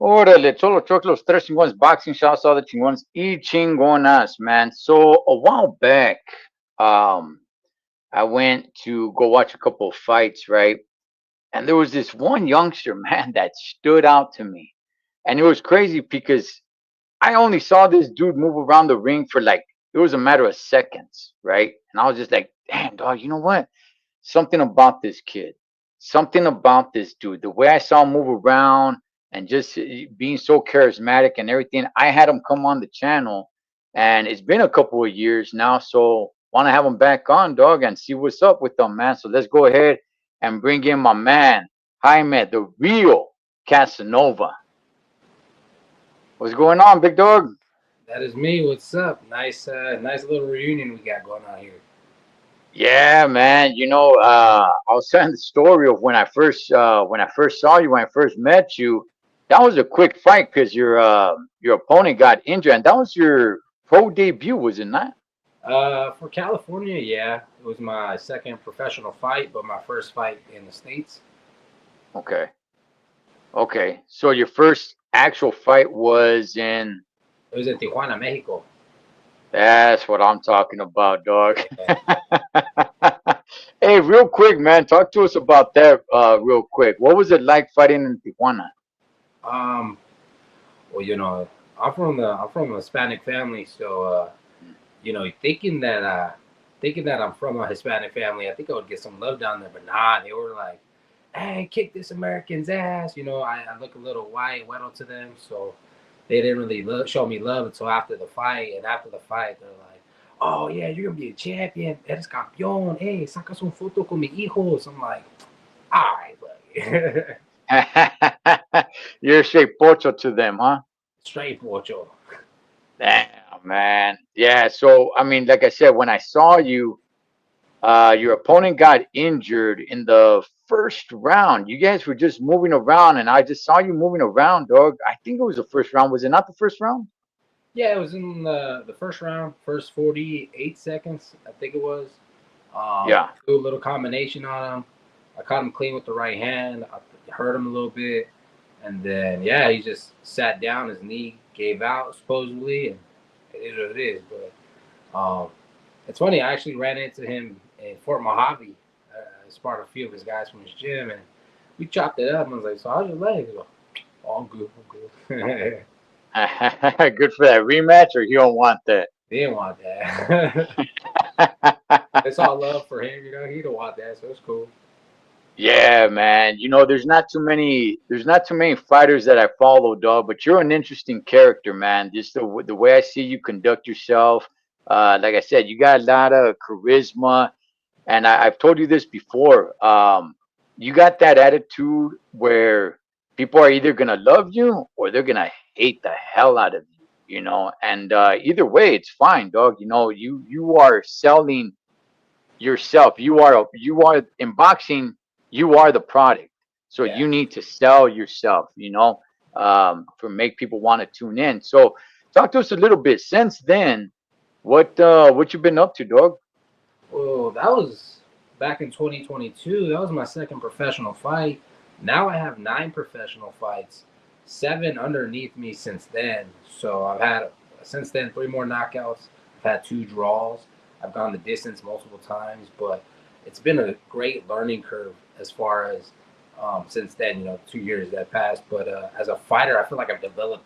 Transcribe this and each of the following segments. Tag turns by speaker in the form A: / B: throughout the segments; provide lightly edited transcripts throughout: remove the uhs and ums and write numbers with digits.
A: Órale, Cholo Choc, los tres chingones, boxing shots, all the chingones, y chingonas, man. So a while back, um, I went to go watch a couple of fights, right? And there was this one youngster, man, that stood out to me. And it was crazy because I only saw this dude move around the ring for like, it was a matter of seconds, right? And I was just like, damn, dog, you know what? Something about this kid, something about this dude, the way I saw him move around and just being so charismatic and everything. I had him come on the channel, and it's been a couple of years now, so want to have him back on, dog, and see what's up with them, man. So let's go ahead and bring in my man, Jaime, the real Casanova. What's going on, big dog?
B: That is me. What's up? Nice little reunion we got going on here.
A: Yeah, man. I was telling the story of when I first saw you, when I first met you. That was a quick fight because your opponent got injured, and that was your pro debut, was it not?
B: For California, yeah, it was my second professional fight, but my first fight in the states.
A: Okay, okay. So your first actual fight was in.
B: It was in Tijuana, Mexico.
A: That's what I'm talking about, dog.
B: Yeah.
A: Hey, real quick, man, talk to us about that, real quick. What was it like fighting in Tijuana?
B: Um. Well, I'm from a Hispanic family, so thinking that I'm from a Hispanic family, I think I would get some love down there. But nah, they were like, "Hey, kick this American's ass." I look a little white, weddle to them, so they didn't really show me love until after the fight. And after the fight, they're like, "Oh yeah, you're gonna be a champion. Eres campeón. Hey, sacas un foto con mi hijos." I'm like, "All right, buddy."
A: You're straight pocho to them, huh?
B: Straight pocho.
A: Damn, man. Yeah. So, I mean, like I said, when I saw you, your opponent got injured in the first round. You guys were just moving around, and I just saw you moving around, dog. I think it was the first round. Was it not the first round?
B: Yeah, it was in the first round, first 48 seconds, I think it was.
A: Yeah.
B: Do a little combination on him. I caught him clean with the right hand. I hurt him a little bit, and then yeah, he just sat down. His knee gave out supposedly, and it is what it is. But it's funny. I actually ran into him in Fort Mojave as part of a few of his guys from his gym, and we chopped it up. And I was like, "So how's your leg?" He goes, "Oh, I'm good. I'm good."
A: Good for that rematch, or you don't want that?
B: They didn't want that. It's all love for him. He don't want that, so it's cool.
A: Yeah, man. There's not too many fighters that I follow, dog, but you're an interesting character, man. Just the way I see you conduct yourself. Like I said, you got a lot of charisma, and I've told you this before. You got that attitude where people are either gonna love you or they're gonna hate the hell out of you, and either way, it's fine, dog. You are selling yourself. You are in boxing. You are the product. So
B: Yeah.
A: you need to sell yourself. For make people want to tune in. So talk to us a little bit. Since then, what you been up to, dog?
B: Well, that was back in 2022. That was my second professional fight. Now I have 9 professional fights, 7 underneath me since then. So I've had since then 3 more knockouts. I've had 2 draws. I've gone the distance multiple times, but it's been a great learning curve as far as since then. 2 years that passed. But as a fighter, I feel like I've developed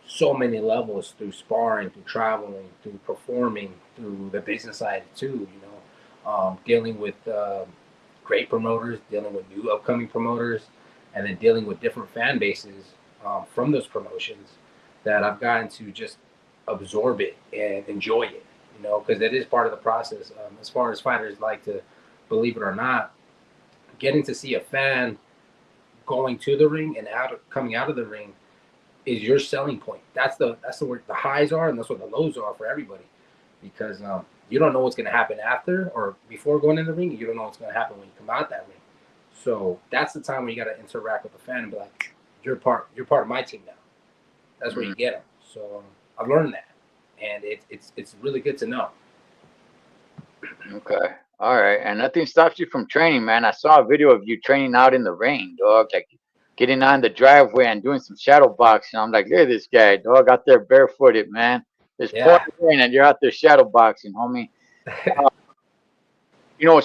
B: so many levels through sparring, through traveling, through performing, through the business side too. Dealing with great promoters, dealing with new upcoming promoters, and then dealing with different fan bases from those promotions that I've gotten to just absorb it and enjoy it. Because it is part of the process. As far as fighters like to believe it or not, getting to see a fan going to the ring and coming out of the ring is your selling point. That's the where the highs are, and that's what the lows are for everybody, because you don't know what's going to happen after or before going in the ring. You don't know what's going to happen when you come out that ring. So that's the time when you got to interact with the fan and be like, You're part of my team now." That's where
A: Mm,
B: you get them. So I've learned that, and it's really good to know.
A: okay. All right. And nothing stops you from training, man. I saw a video of you training out in the rain, dog. Like getting on the driveway and doing some shadow boxing. I'm like, look at this guy, dog, out there barefooted, man. It's pouring
B: Yeah.
A: rain and you're out there shadow boxing, homie.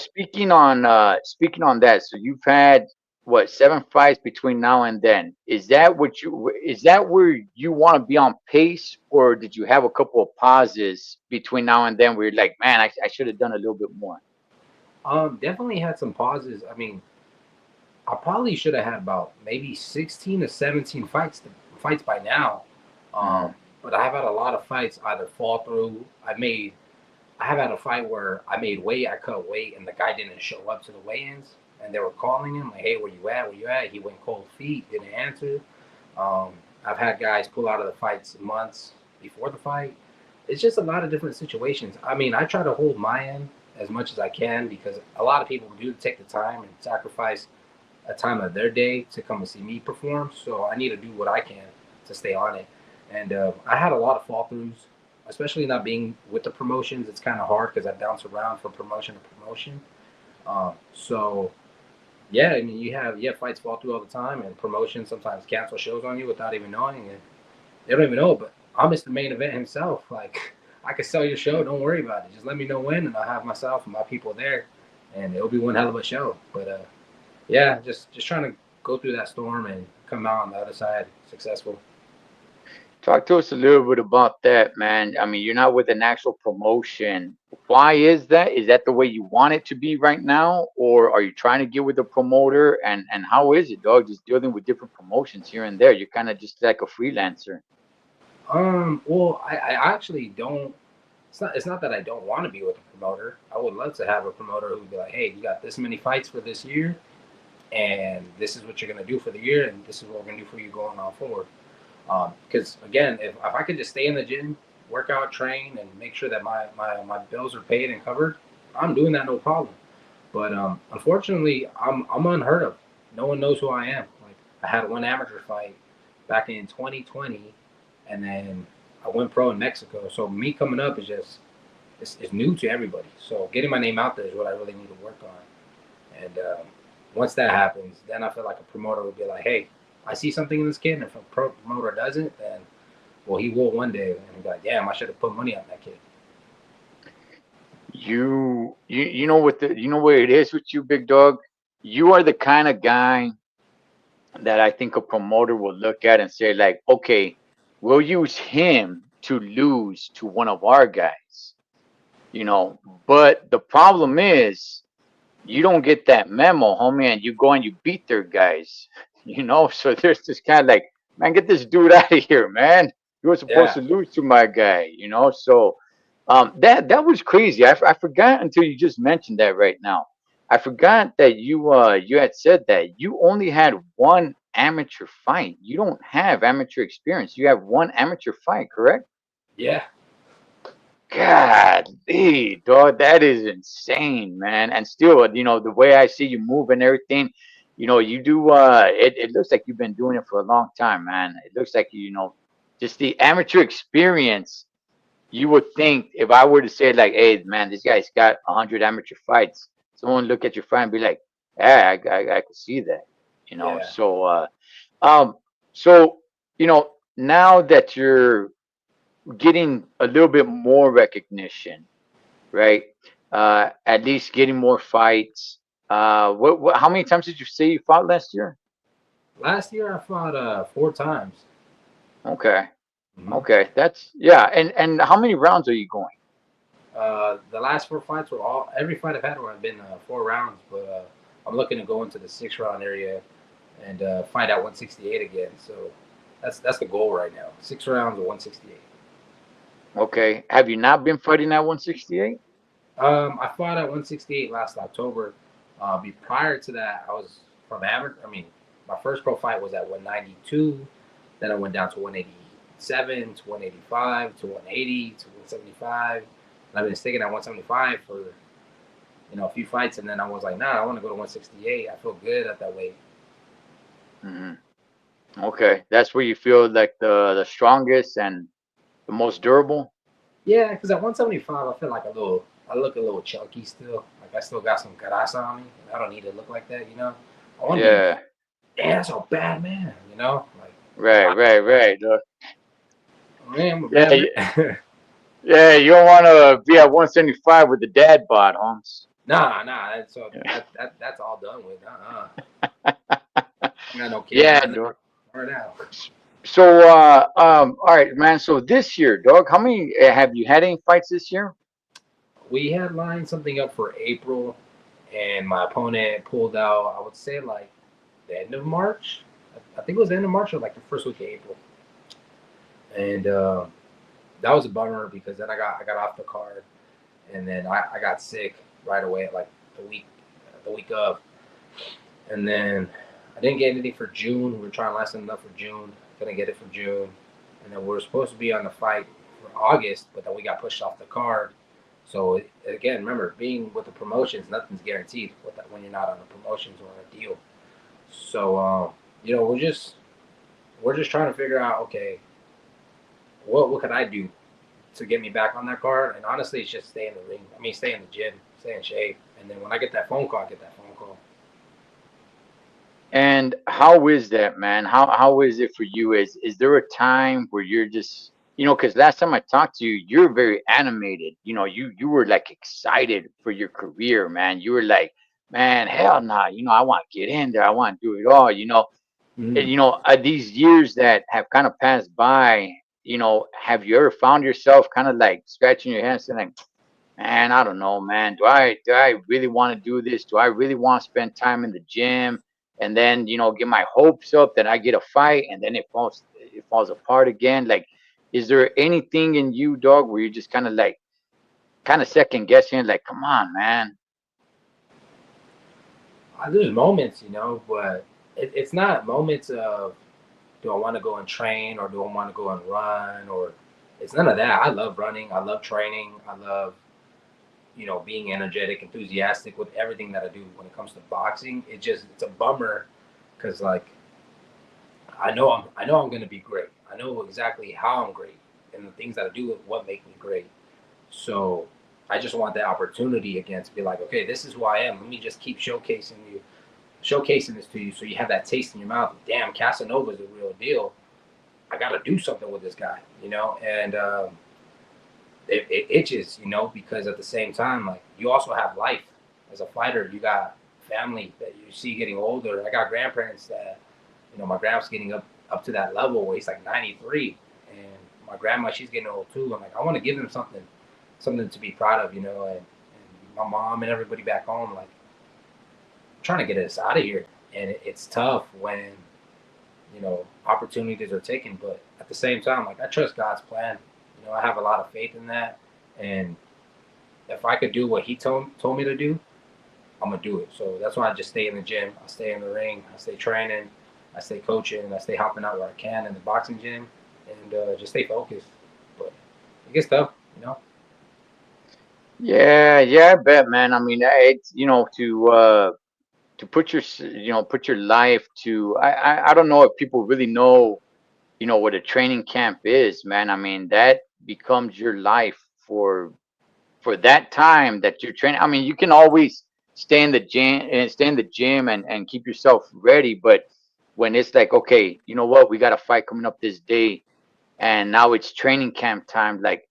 A: Speaking on that, so you've had what, 7 fights between now and then? Is that where you want to be on pace, or did you have a couple of pauses between now and then where you're like, man, I should have done a little bit more?
B: Definitely had some pauses. I mean, I probably should have had about maybe 16 to 17 fights by now.
A: Hmm.
B: But I have had a lot of fights either fall through. I have had a fight where I made weight, I cut weight, and the guy didn't show up to the weigh-ins, and they were calling him like, "Hey, where you at? Where you at?" He went cold feet, didn't answer. Um, I've had guys pull out of the fights months before the fight. It's just a lot of different situations. I mean, I try to hold my end as much as I can because a lot of people do take the time and sacrifice a time of their day to come and see me perform. So I need to do what I can to stay on it. And I had a lot of fall throughs, especially not being with the promotions. It's kind of hard because I bounce around from promotion to promotion. So yeah, I mean, you have fights fall through all the time, and promotions sometimes cancel shows on you without even knowing, and they don't even know. But I'm Mr. Main Event himself. Like I could sell your show. Don't worry about it. Just let me know when, and I'll have myself and my people there, and it'll be one hell of a show. But yeah, just trying to go through that storm and come out on the other side successful.
A: Talk to us a little bit about that, man. I mean, you're not with an actual promotion. Why is that? Is that the way you want it to be right now, or are you trying to get with a promoter? And how is it, dog? Just dealing with different promotions here and there. You're kind of just like a freelancer.
B: Well, I actually don't. It's not that I don't want to be with a promoter. I would love to have a promoter who'd be like, "Hey, you got this many fights for this year, and this is what you're gonna do for the year, and this is what we're gonna do for you going on forward." Because again, if I could just stay in the gym, work out, train, and make sure that my bills are paid and covered, I'm doing that no problem. But unfortunately, I'm unheard of. No one knows who I am. Like I had one amateur fight back in 2020, and then I went pro in Mexico. So me coming up is just it's new to everybody. So getting my name out there is what I really need to work on. And once that happens, then I feel like a promoter would be like, "Hey, I see something in this kid, and if a promoter doesn't, then well, he will one day." And he'll be like, "Damn, I should have put money on that kid."
A: You know what what it is with you, big dog. You are the kind of guy that I think a promoter will look at and say, like, okay, we'll use him to lose to one of our guys, you know. But the problem is, you don't get that memo, homie, and you go and you beat their guys, you know. So there's this kind of like, man, get this dude out of here, man. You were supposed
B: Yeah,
A: to lose to my guy, you know. So that was crazy. I forgot until you just mentioned that right now. I forgot that you had said that you only had one amateur fight. You don't have amateur experience. You have one amateur fight, correct?
B: yeah,
A: God, dog, that is insane, man. And still, the way I see you move and everything, you do. It looks like you've been doing it for a long time, man. It looks like just the amateur experience. You would think if I were to say like, "Hey, man, this guy's got 100 amateur fights," someone would look at your fight and be like, "Yeah, I could see that," you know.
B: yeah.
A: Um, so now that you're getting a little bit more recognition, right? At least getting more fights. How many times did you say you fought last year?
B: Last year I fought 4 times.
A: Okay,
B: Hmm.
A: okay, that's yeah. And how many rounds are you going?
B: The last 4 fights were all every fight I've had where I've been 4 rounds, but I'm looking to go into the 6 round area and fight at 168 again. So that's the goal right now. 6 rounds of 168.
A: Okay, have you not been fighting at 168?
B: I fought at 168 last October. Prior to that, I was from amateur. I mean, my first pro fight was at 192. Then I went down to 187 to 185 to 180 to 175. And I've been sticking at 175 for a few fights. And then I was like, nah, I want to go to 168. I feel good at that weight.
A: Hmm. Okay, that's where you feel like the strongest and the most durable.
B: Yeah, because at 175, I feel like I look a little chunky still. Like I still got some grasa on me. I don't need to look like that. I want to be
A: Yeah.
B: damn, that's a bad man, you know? Like,
A: Right,
B: wow,
A: right, right.
B: man, I'm a
A: Yeah,
B: bad man.
A: yeah. You don't want to be at 175 with the dad bod, Holmes.
B: Nah, that's so
A: Yeah,
B: that's all done with. I got no kids,
A: yeah,
B: nothing
A: dog.
B: right now.
A: So, all right, man. So this year, dog, how many have you had any fights this year?
B: We had lined something up for April, and my opponent pulled out. I would say like the end of March. I think it was the end of March or like the first week of April, and that was a bummer because then I got off the card, and then I got sick right away, like the week of, and then I didn't get anything for June. We were trying to last enough for June, couldn't get it for June, and then we were supposed to be on the fight for August, but then we got pushed off the card. So again, remember, being with the promotions, nothing's guaranteed with that when you're not on the promotions or a deal. So we're just trying to figure out, okay, what could I do to get me back on that card? And honestly, it's just stay in the ring. I mean, stay in the gym, stay in shape, and then when I get that phone call, I get that phone call.
A: And how is that, man? How is it for you? Is there a time where you're just, because last time I talked to you, you're very animated. You were like excited for your career, man. You were like, man, hell nah. I want to get in there. I want to do it all. And,
B: Mm.
A: these years that have kind of passed by, have you ever found yourself kind of like scratching your head and saying, like, man, I don't know, man. Do I really want to do this? Do I really want to spend time in the gym and then, get my hopes up that I get a fight and then it falls apart again? Like, is there anything in you, dog, where you're just kind of like kind of second guessing, like, come on, man.
B: There's moments, but it's not moments of do I want to go and train or do I want to go and run or it's none of that. I love running. I love training. I love being energetic, enthusiastic with everything that I do when it comes to boxing. It's a bummer because like I know I'm gonna be great. I know exactly how I'm great and the things that I do what make me great. So I just want that opportunity again to be like, okay, this is who I am. Let me just keep showcasing this to you so you have that taste in your mouth. Damn, Casanova is the real deal. I got to do something with this guy, and it itches, because at the same time, like you also have life as a fighter. You got family that you see getting older. I got grandparents that, my grandpa's getting up to that level where he's like 93, and my grandma she's getting old too. I'm like, I want to give them something to be proud of, and my mom and everybody back home, like trying to get us out of here. And it's tough when opportunities are taken, but at the same time, like I trust God's plan. I have a lot of faith in that, and if I could do what He told me to do, I'm gonna do it. So that's why I just stay in the gym. I stay in the ring. I stay training. I stay coaching. I stay helping out where I can in the boxing gym, and just stay focused. But it gets tough,
A: Yeah, yeah, I bet, man. I mean, it's, to put your life to, I don't know if people really know, what a training camp is, man. I mean, that becomes your life for that time that you're training. I mean, you can always stay in the gym and keep yourself ready, but when it's like, okay, you know what, we got a fight coming up this day, and now it's training camp time, like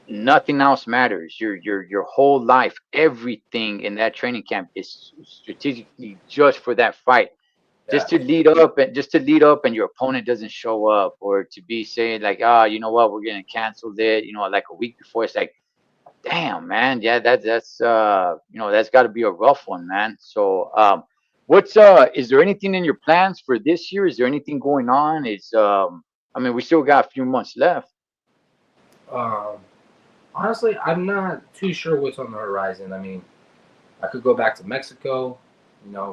A: nothing else matters. Your whole life, everything in that training camp is strategically just for that fight,
B: Yeah.
A: just to lead up and your opponent doesn't show up, or to be saying like, ah, you know what, we're gonna cancel it, like a week before. It's like, damn, man. Yeah, that's got to be a rough one, man. So, what's is there anything in your plans for this year? Is there anything going on? I mean, we still got a few months left.
B: Um, Honestly, I'm not too sure what's on the horizon. I mean, I could go back to Mexico,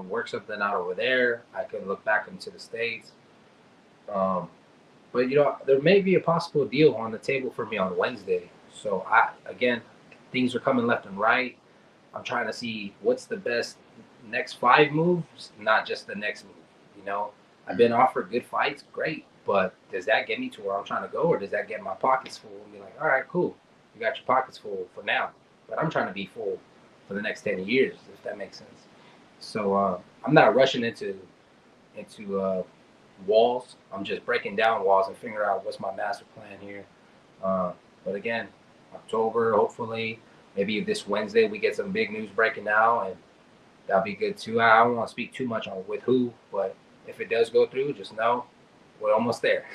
B: work something out over there. I could look back into the States. Um, but there may be a possible deal on the table for me on Wednesday. So again, things are coming left and right. I'm trying to see what's the best next 5 moves, not just the next move. You know, I've been offered good fights, great, but does that get me to where I'm trying to go, or does that get my pockets full and be like, all right, cool, you got your pockets full for now, but I'm trying to be full for the next 10 years, if that makes sense. So I'm not rushing into walls. I'm just breaking down walls and figuring out what's my master plan here. Uh, but again, October, hopefully, maybe this Wednesday we get some big news breaking now, and that'll be good too. I don't want to speak too much on with who, but if it does go through, just know we're almost there.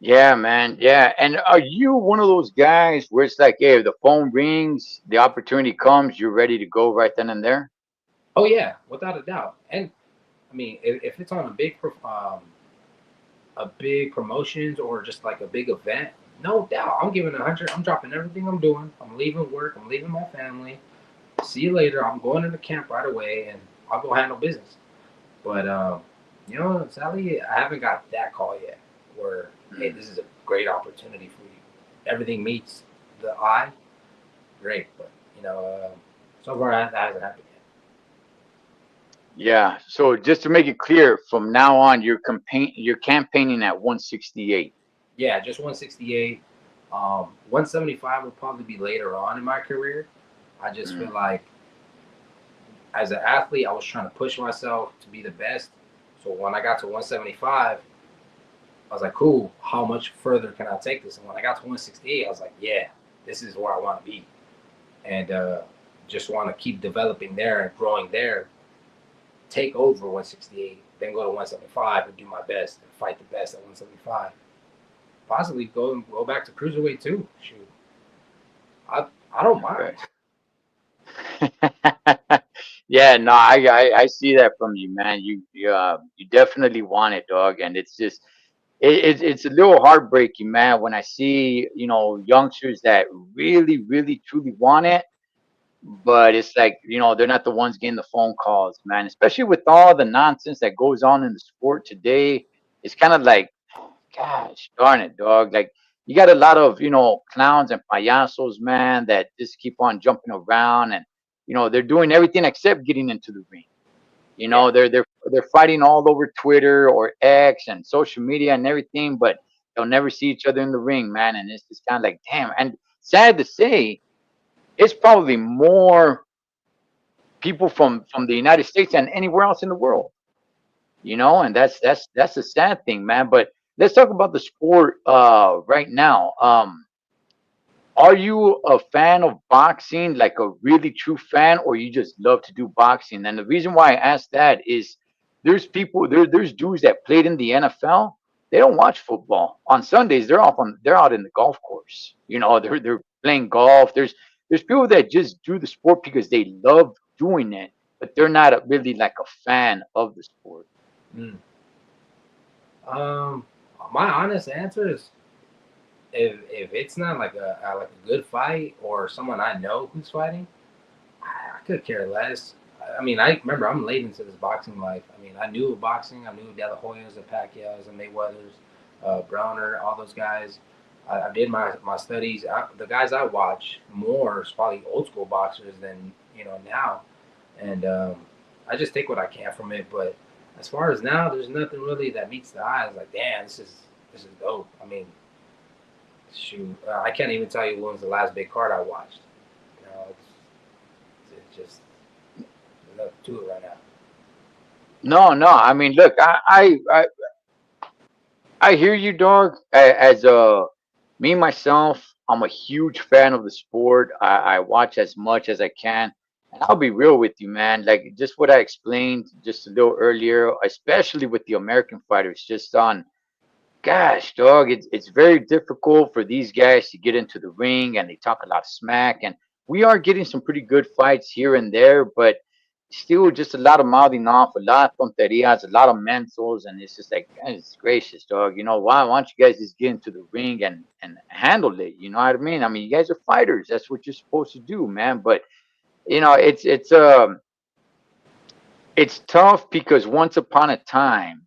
A: Yeah, man. Yeah. And are you one of those guys where it's like, hey, if the phone rings, the opportunity comes, you're ready to go right then and there?
B: Oh yeah, without a doubt. And I mean, if it's on a big promotions or just like a big event, no doubt, I'm giving 100. I'm dropping everything I'm doing. I'm leaving work. I'm leaving my family. See you later. I'm going into camp right away, and I'll go handle business. But sadly, I haven't got that call yet. Where hey,
A: Mm.
B: this is a great opportunity for you. Everything meets the eye, great. But so far that hasn't happened yet.
A: Yeah. So just to make it clear, from now on, you're campaigning at 168.
B: Yeah, just 168. 175 will probably be later on in my career. I just feel
A: Mm.
B: like as an athlete, I was trying to push myself to be the best. So when I got to 175, I was like, cool, how much further can I take this? And when I got to 168, I was like, yeah, this is where I want to be. And just want to keep developing there and growing there, take over 168, then go to 175 and do my best and fight the best at 175. Possibly go back to cruiserweight too. Shoot, I I don't mind.
A: Okay. Yeah, no, I see that from you, man. You definitely want it, dog, and it's just it's a little heartbreaking, man, when I see youngsters that really, really, truly want it, but it's like they're not the ones getting the phone calls, man. Especially with all the nonsense that goes on in the sport today, it's kind of like, gosh darn it, dog. Like you got a lot of clowns and payasos, man, that just keep on jumping around, and they're doing everything except getting into the ring.
B: Yeah,
A: They're fighting all over Twitter or X and social media and everything, but they'll never see each other in the ring, man. And it's just kind of like, damn. And sad to say, it's probably more people from the United States than anywhere else in the world. And that's a sad thing, man. But let's talk about the sport right now. Are you a fan of boxing, like a really true fan, or you just love to do boxing? And the reason why I ask that is there's dudes that played in the NFL. They don't watch football. On Sundays, they're out in the golf course. They're playing golf. There's people that just do the sport because they love doing it, but they're not really like a fan of the sport.
B: mm. Um, my honest answer is if it's not like a good fight or someone I know who's fighting, I could care less. I mean, I remember I'm late into this boxing life. I mean, I knew of boxing. I knew De La Hoyas, the Pacquiao's, the Mayweathers, Browner, all those guys. I did my studies. The guys I watch more is probably old school boxers than now, and I just take what I can from it. But as far as now, there's nothing really that meets the eye. It's like, damn, this is dope. I mean, shoot, I can't even tell you when was the last big card I watched. It's just nothing to it right now.
A: No, no. I mean, look, I hear you, dog. As me myself, I'm a huge fan of the sport. I watch as much as I can, and I'll be real with you, man. Like just what I explained just a little earlier, especially with the American fighters, just on, gosh, dog, it's very difficult for these guys to get into the ring, and they talk a lot of smack, and we are getting some pretty good fights here and there, but still just a lot of mouthing off, a lot of tonterias, a lot of mentals, and it's just like, goodness gracious, dog. Why don't you guys just get into the ring and handle it? You know what I mean? I mean, you guys are fighters. That's what you're supposed to do, man. But it's tough because once upon a time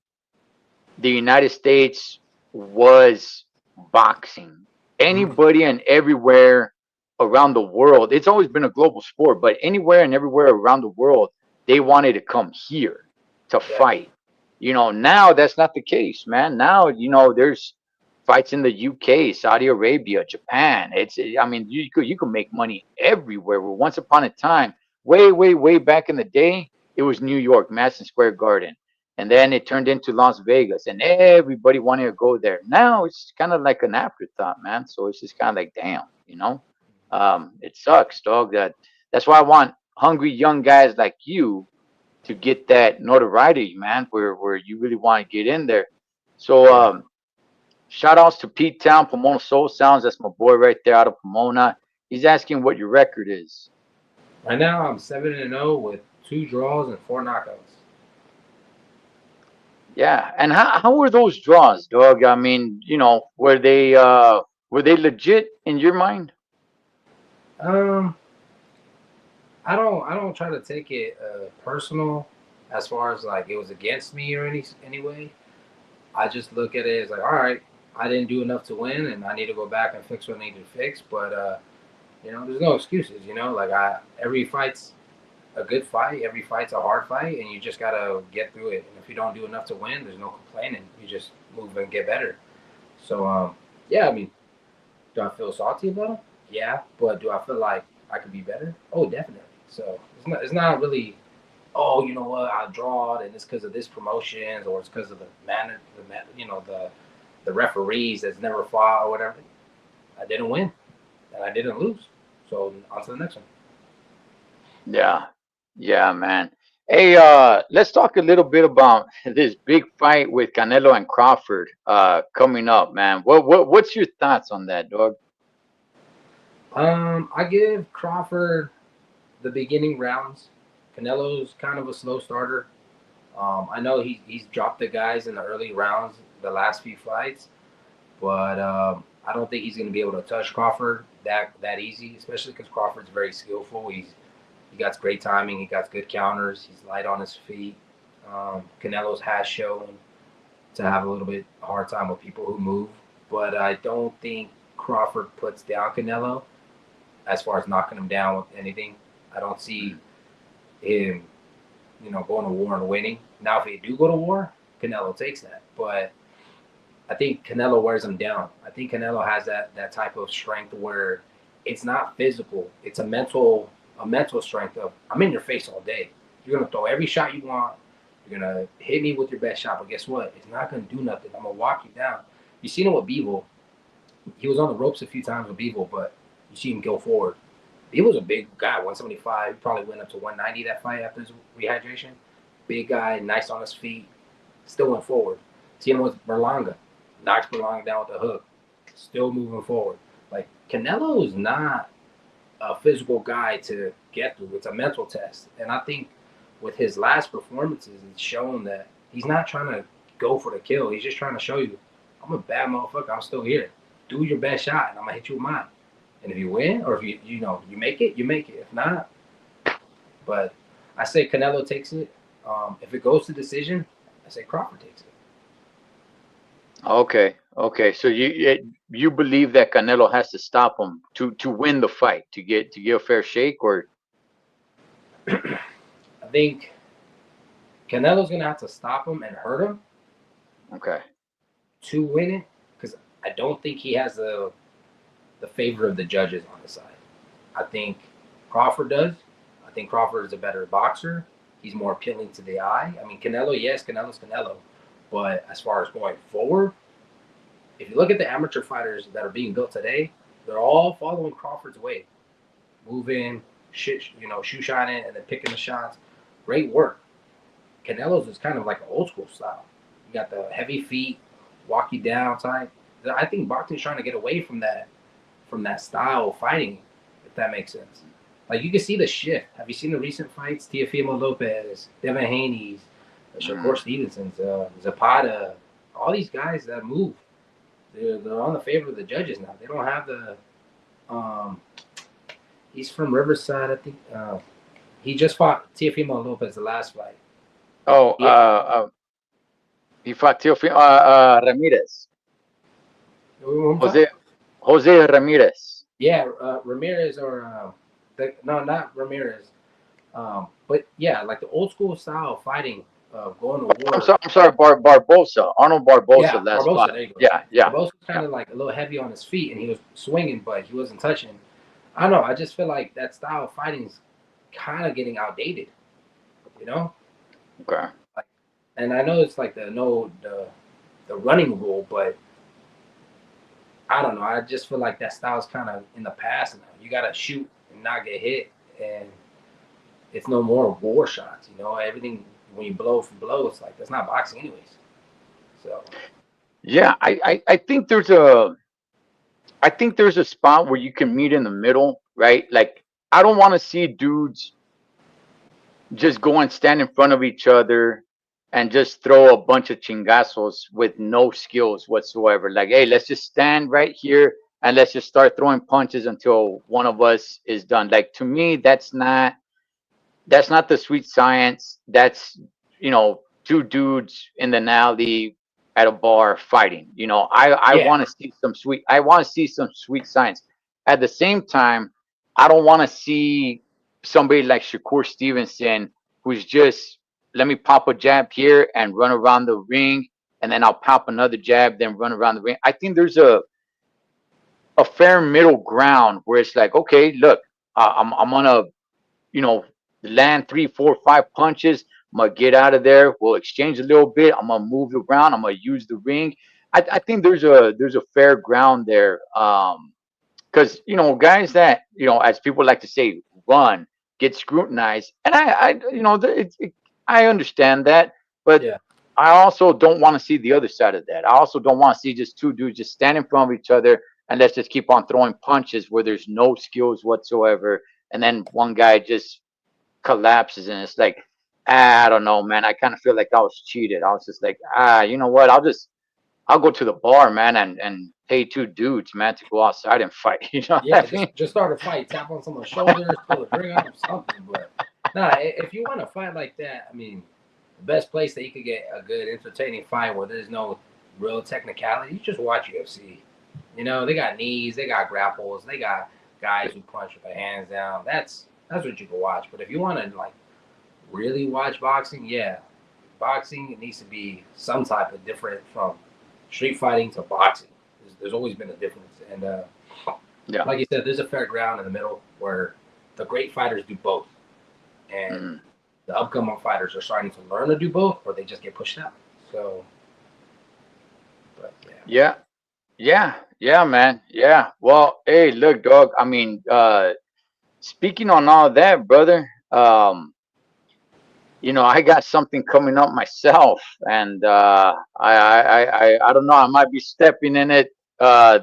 A: the United States was boxing.
B: Mm,
A: Anybody and everywhere around the world, it's always been a global sport, but anywhere and everywhere around the world, they wanted to come here to
B: yeah,
A: fight. Now that's not the case, man. Now, there's fights in the UK, Saudi Arabia, Japan. I mean, you could make money everywhere. Once upon a time, way, way, way back in the day, it was New York, Madison Square Garden. and then it turned into Las Vegas, and everybody wanted to go there. Now it's kind of like an afterthought, man. So it's just kind of like, damn, it sucks, dog. That's why I want hungry young guys like you to get that notoriety, man, where you really want to get in there. So
B: Yeah.
A: shout outs to Pete Town, Pomona Soul Sounds. That's my boy right there out of Pomona. He's asking what your record is.
B: Right now, I'm 7-0 with 2 draws and 4 knockouts.
A: Yeah, and how were those draws, dog? I mean, were they legit in your mind?
B: Um, I don't try to take it personal, as far as like it was against me or anyway. I just look at it as like, all right, I didn't do enough to win, and I need to go back and fix what I need to fix. But there's no excuses. Like every fight's a good fight, every fight's a hard fight, and you just gotta get through it. And if you don't do enough to win, there's no complaining. You just move and get better. So yeah, I mean, do I feel salty about it? Yeah, but do I feel like I could be better? Oh, definitely. So it's not really. Oh, you know what? I drawed, and it's because of this promotions, or it's because of the referees that's never fought or whatever. I didn't win, and I didn't lose. So on to the next one.
A: Yeah, yeah, man. Hey, let's talk a little bit about this big fight with Canelo and Crawford coming up, man. What's your thoughts on that, dog?
B: I give Crawford the beginning rounds. Canelo's kind of a slow starter. I know he's dropped the guys in the early rounds the last few fights, but I don't think he's going to be able to touch Crawford that easy, especially because Crawford's very skillful. He got great timing. He got good counters. He's light on his feet. Canelo's has shown to have a little bit hard time with people who move, but I don't think Crawford puts down Canelo as far as knocking him down with anything. I don't see him, going to war and winning. Now, if they do go to war, Canelo takes that, but I think Canelo wears him down. I think Canelo has that type of strength where it's not physical. It's a mental strength of I'm in your face all day. You're gonna throw every shot you want. You're gonna hit me with your best shot, but guess what? It's not gonna do nothing. I'm gonna walk you down. You seen it with Bevel. He was on the ropes a few times with Bevel, but you see him go forward. Bevel's a big guy, 175. He probably went up to 190 that fight after his rehydration. Big guy, nice on his feet, still went forward. See him with Berlanga. Knocks Berlanga down with the hook. Still moving forward. Like Canelo is not a physical guy to get through. It's a mental test. And I think with his last performances, it's shown that he's not trying to go for the kill. He's just trying to show you, I'm a bad motherfucker. I'm still here. Do your best shot, and I'm gonna hit you with mine. And if you win, or if you make it, you make it. If not, but I say Canelo takes it. If it goes to decision, I say Crawford takes it.
A: Okay, okay. So you believe that Canelo has to stop him to win the fight to get a fair shake, or
B: I think Canelo's gonna have to stop him and hurt him
A: okay,
B: to win it, because I don't think he has the favor of the judges on his side. I think Crawford does. I think Crawford is a better boxer. He's more appealing to the eye. I mean, Canelo, yes, Canelo's Canelo, but as far as going forward, if you look at the amateur fighters that are being built today, they're all following Crawford's way, moving, shoe shining, and then picking the shots. Great work. Canelo's is kind of like an old school style. You got the heavy feet, walk you down type. I think boxing's trying to get away from that style of fighting, if that makes sense. Like you can see the shift. Have you seen the recent fights? Teofimo Lopez, Devin Haney's,
A: mm,
B: Shakur Stevenson's, Zapata, all these guys that move. They're on the favor of the judges now. They don't have the. Um, he's from Riverside, I think. He just fought Teofimo Lopez the last fight.
A: oh,
B: He,
A: he fought Ramirez,
B: who I'm
A: Jose
B: talking-
A: Jose Ramirez.
B: yeah, Ramirez or no, not Ramirez. But yeah, like the old school style of fighting, going to war.
A: I'm sorry, Barbosa, Arnold Barbosa
B: Yeah,
A: last
B: Barbosa.
A: fight.
B: There you go.
A: Yeah, yeah,
B: Barbosa's
A: yeah.
B: kind of like a little heavy on his feet, and he was swinging, but he wasn't touching. I don't know. I just feel like that style of fighting's kind of getting outdated. You know,
A: Okay.
B: like, and I know it's like the no the running rule, but I don't know. I just feel like that style's kind of in the past now. You gotta shoot and not get hit, and it's no more war shots. You know, everything when you blow for blow, it's like that's not boxing anyways. So
A: Yeah, I think there's a spot where you can meet in the middle, right? Like I don't want to see dudes just go and stand in front of each other and just throw a bunch of chingazos with no skills whatsoever. Like, hey, let's just stand right here and let's just start throwing punches until one of us is done. Like to me, that's not the sweet science. That's two dudes in the alley at a bar fighting. I
B: yeah,
A: want to see some sweet. I want to see some sweet science. At the same time, I don't want to see somebody like Shakur Stevenson who's just let me pop a jab here and run around the ring, and then I'll pop another jab, then run around the ring. I think there's a fair middle ground where it's like, okay, look, I'm gonna you know, land three, four, five punches. I'm gonna get out of there. We'll exchange a little bit. I'm gonna move around. I'm gonna use the ring. I think there's a fair ground there. Because guys that as people like to say, run get scrutinized, and I understand that, but
B: yeah,
A: I also don't want to see the other side of that. I also don't want to see just two dudes just stand in front of each other and let's just keep on throwing punches where there's no skills whatsoever, and then one guy just collapses and it's like, I don't know, man. I kind of feel like I was cheated. I was just like, you know what? I'll go to the bar, man, and pay two dudes, man, to go outside and fight. You know
B: yeah.
A: what I
B: Just
A: mean?
B: just start a fight, tap on someone's shoulders, pull a drink on them, something. But nah, if you want to fight like that, I mean, the best place that you could get a good, entertaining fight where there's no real technicality, you just watch UFC. You know, they got knees, they got grapples, they got guys who punch with their hands down. That's what you can watch. But if you want to like really watch boxing, yeah, boxing it needs to be some type of different from street fighting to boxing. There's always been a difference, and
A: Yeah.
B: like you said, there's a fair ground in the middle where the great fighters do both, and
A: Mm.
B: the upcoming fighters are starting to learn to do both, or they just get pushed out. So, but yeah,
A: Yeah. Yeah. Yeah, man. Yeah. Well, hey, look, dog. I mean, speaking on all that, brother. I got something coming up myself, and I don't know. I might be stepping in it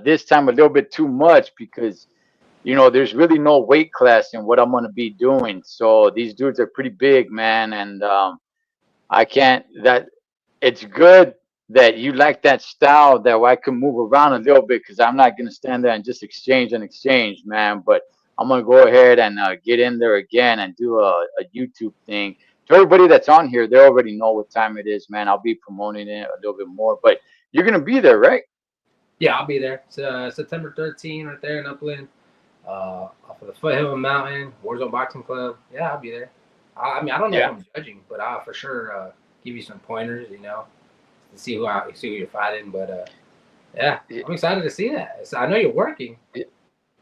A: this time a little bit too much because there's really no weight class in what I'm gonna be doing. So these dudes are pretty big, man, and I can't. That it's good that you like that style that I can move around a little bit because I'm not gonna stand there and just exchange and exchange, man. But I'm gonna go ahead and get in there again and do a YouTube thing. To everybody that's on here, they already know what time it is, man. I'll be promoting it a little bit more, but you're gonna be there, right?
B: yeah, I'll be there. It's September 13th, right there in Upland, off of the Foothill Mountain Warzone Boxing Club. Yeah, I'll be there. I mean, I don't know if
A: Yeah.
B: I'm judging, but I'll for sure give you some pointers, to see who you're fighting. But yeah, I'm excited to see that. So I know you're working.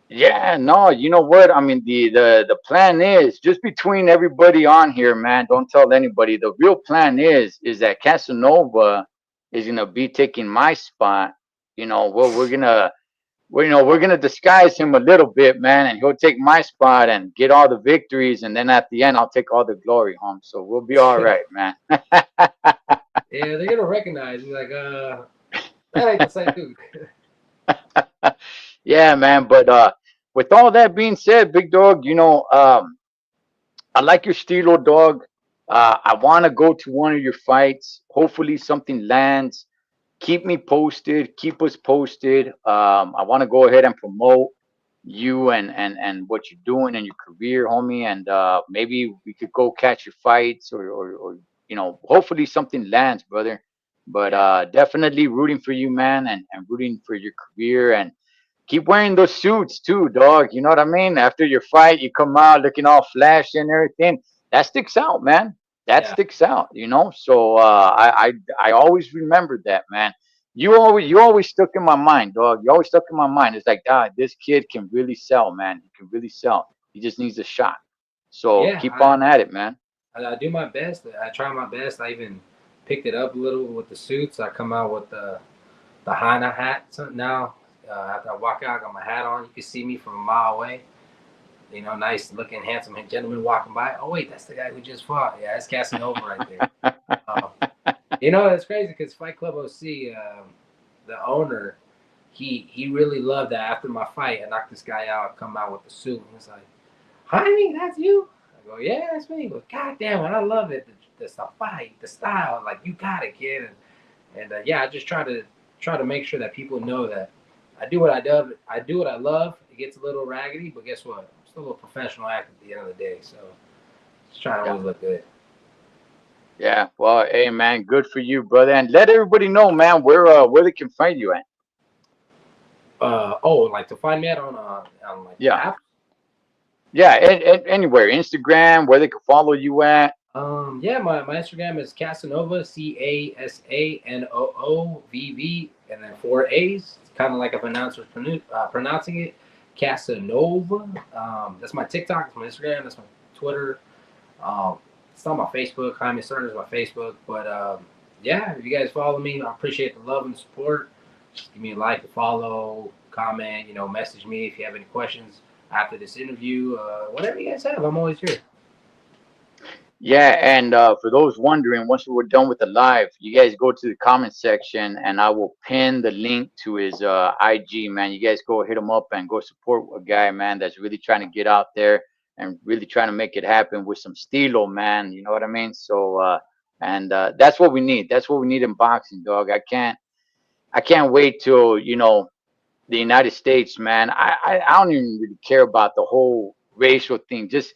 A: Yeah, no, you know what? I mean, the plan is just between everybody on here, man. Don't tell anybody. The real plan is that Casanova is gonna be taking my spot. We're gonna disguise him a little bit, man, and he'll take my spot and get all the victories, and then at the end, I'll take all the glory home. So we'll be all right, man.
B: Yeah, they're gonna recognize you like, that ain't the same dude.
A: Yeah, man. But with all that being said, big dog, I like your stilo, dog. I want to go to one of your fights. Hopefully, something lands. Keep me posted. Keep us posted. I want to go ahead and promote you and what you're doing in your career, homie. And maybe we could go catch your fights, or hopefully something lands, brother. But
B: Yeah,
A: definitely rooting for you, man, and rooting for your career and keep wearing those suits too, dog. You know what I mean? After your fight, you come out looking all flashy and everything. That sticks out, man. That
B: yeah,
A: sticks out. So I always remembered that, man. You always stuck in my mind, dog. You always stuck in my mind. It's like, God, this kid can really sell, man. He can really sell. He just needs a shot. So
B: yeah.
A: keep on at it, man.
B: I do my best. I try my best. I even picked it up a little with the suits. I come out with the Hana hat now. After I walk out, I got my hat on. You can see me from a mile away. You know, nice looking, handsome gentleman walking by. Oh wait, that's the guy who just fought. Yeah, that's Casanova right there. You know, it's crazy because Fight Club OC, the owner, he really loved that. After my fight, I knocked this guy out. I come out with the suit, and he's like, "Jaime, that's you?" I go, "Yeah, that's me." He goes, "God damn it, I love it. The fight, the style, like you got it, kid." And yeah, I just try to make sure that people know that I do what I do. I do what I love. It gets a little raggedy, but guess what? I'm still a professional actor at the end of the day. So just trying to
A: Yeah.
B: always look good.
A: Yeah. Well, hey, man, good for you, brother. And let everybody know, man, where they can find you at.
B: Oh, like to find me out on like the
A: Yeah.
B: app.
A: Yeah. Anywhere, Instagram, where they can follow you at.
B: Yeah, my Instagram is Casanova, CASANOOVV, and then four A's. It's kind of like if announcer's pronouncing it, Casanova. That's my TikTok, that's my Instagram, that's my Twitter. Um, it's on my Facebook. Jaime Cerna is my Facebook. But yeah, if you guys follow me, I appreciate the love and the support. Just give me a like, a follow, comment. You know, message me if you have any questions after this interview. Whatever you guys have, I'm always here.
A: Yeah, and for those wondering, once we're done with the live, you guys go to the comment section, and I will pin the link to his IG. Man, you guys go hit him up and go support a guy, man, that's really trying to get out there and really trying to make it happen with some stilo, man. You know what I mean? So, and that's what we need. That's what we need in boxing, dog. I can't wait till the United States, man. I don't even really care about the whole racial thing. Just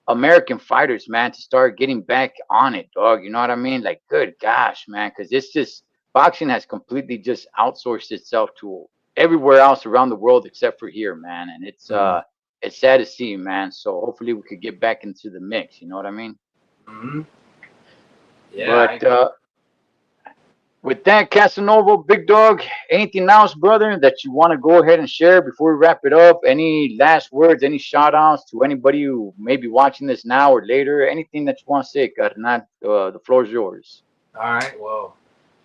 A: American fighters, man, to start getting back on it, dog. You know what I mean? Like, good gosh, man, because it's just boxing has completely just outsourced itself to everywhere else around the world except for here, man. And it's sad to see, man. So hopefully we could get back into the mix. You know what I mean?
B: Mm-hmm. Yeah, I
A: But with that, Casanova, big dog, anything else, brother, that you want to go ahead and share before we wrap it up? Any last words, any shout outs to anybody who may be watching this now or later? Anything that you want to say, Carnal? The floor is yours.
B: All right. Well,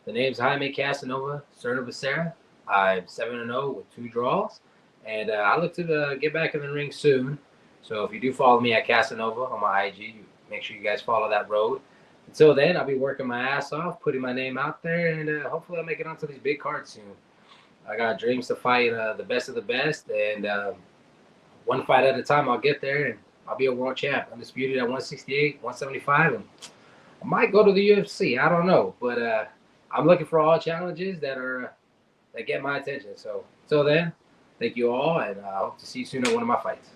B: the name's Jaime Casanova, Cerna Becerra. I'm 7-0 with 2 draws, and I look to get back in the ring soon. So if you do follow me at Casanova on my IG, make sure you guys follow that road. Until then, I'll be working my ass off, putting my name out there, and hopefully I'll make it onto these big cards soon. I got dreams to fight the best of the best, and one fight at a time, I'll get there, and I'll be a world champ, undisputed at 168, 175, and I might go to the UFC. I don't know, but I'm looking for all challenges that get my attention. So till then, thank you all, and I hope to see you soon at one of my fights.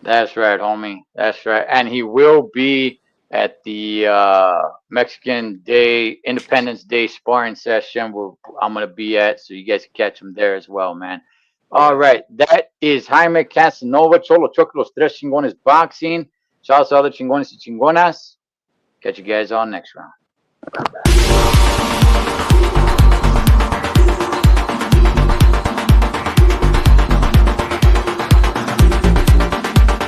A: That's right, homie. That's right. And he will be at the Mexican Day, Independence Day sparring session where I'm going to be at. So you guys can catch him there as well, man. All
B: Yeah.
A: right. That is Jaime Casanova, Cholo Choque Los Tres Chingones Boxing. Shout out to all the chingones y chingonas. Catch you guys on next round.